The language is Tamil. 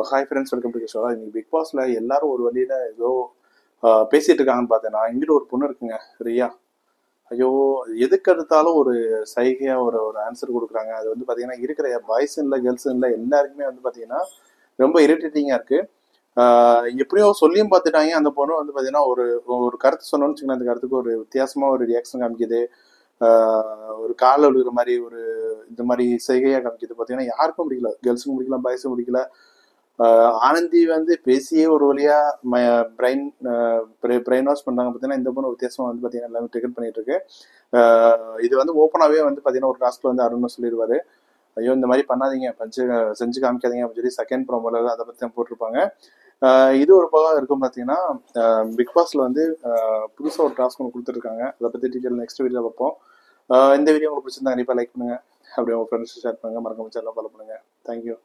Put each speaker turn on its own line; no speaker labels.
Hi friends, welcome to show. இன்னைக்கு பிக் பாஸ்ல எல்லாரும் ஒரு வழியில ஏதோ பேசிட்டு இருக்காங்கன்னு பார்த்தேன். நான் இங்கிட்ட ஒரு பொண்ணு இருக்குங்க, ரியா. ஐயோ, எதுக்கு எடுத்தாலும் ஒரு சைகையா ஒரு ஒரு ஆன்சர் கொடுக்குறாங்க. அது வந்து பார்த்தீங்கன்னா இருக்கிற பாய்ஸும் இல்லை கேர்ள்ஸும் இல்லை, எல்லாருக்குமே வந்து பார்த்தீங்கன்னா ரொம்ப இரிட்டேட்டிங்காக இருக்கு. எப்படியோ சொல்லியும் பார்த்துட்டாங்க. அந்த பொண்ணு வந்து பார்த்தீங்கன்னா ஒரு ஒரு கருத்து சொன்னோன்னு வச்சுக்கோங்க, அந்த கருத்துக்கு ஒரு வித்தியாசமா ஒரு ரியாக்ஷன் காமிக்குது. ஒரு காலில் விழுகிற மாதிரி ஒரு இந்த மாதிரி செய்கையாக காமிக்குது. பார்த்தீங்கன்னா யாருக்கும் பிடிக்கல, கேர்ள்ஸுக்கும் பிடிக்கல, பாய்ஸுக்கும் பிடிக்கல. ஆனந்தி வந்து பேசியே ஒரு வழியா பிரெயின் பிரெயின் வாஷ் பண்ணாங்க. பார்த்தீங்கன்னா இந்த பொண்ணு வித்தியாசமா வந்து பார்த்தீங்கன்னா எல்லாமே டிக்கெட் பண்ணிட்டு இருக்கு. இது வந்து ஓப்பனாகவே வந்து பார்த்தீங்கன்னா ஒரு டாஸ்க்ல வந்து அருண் சொல்லிடுவாரு, ஐயோ இந்த மாதிரி பண்ணாதீங்க, செஞ்சு காமிக்காதீங்க அப்படின்னு சொல்லி செகண்ட் ப்ரோமோல அதை பற்றி தான் போட்டிருப்பாங்க. இது ஒரு பக்கம் இருக்கும். பார்த்தீங்கன்னா பிக் பாஸ்ல வந்து புதுசாக ஒரு டாஸ்க் ஒன்று கொடுத்துருக்காங்க. அதை பற்றி டீட்டெயில் நெக்ஸ்ட் வீடியோ பார்ப்போம். இந்த வீடியோ உங்களுக்கு பிடிச்சிருந்தா கண்டிப்பாக லைக் பண்ணுங்க, அப்படியே உங்கள் ஃப்ரெண்ட்ஸ் ஷேர் பண்ணுங்க, மறக்காம சேனலை ஃபாலோ பண்ணுங்க. தேங்க்யூ.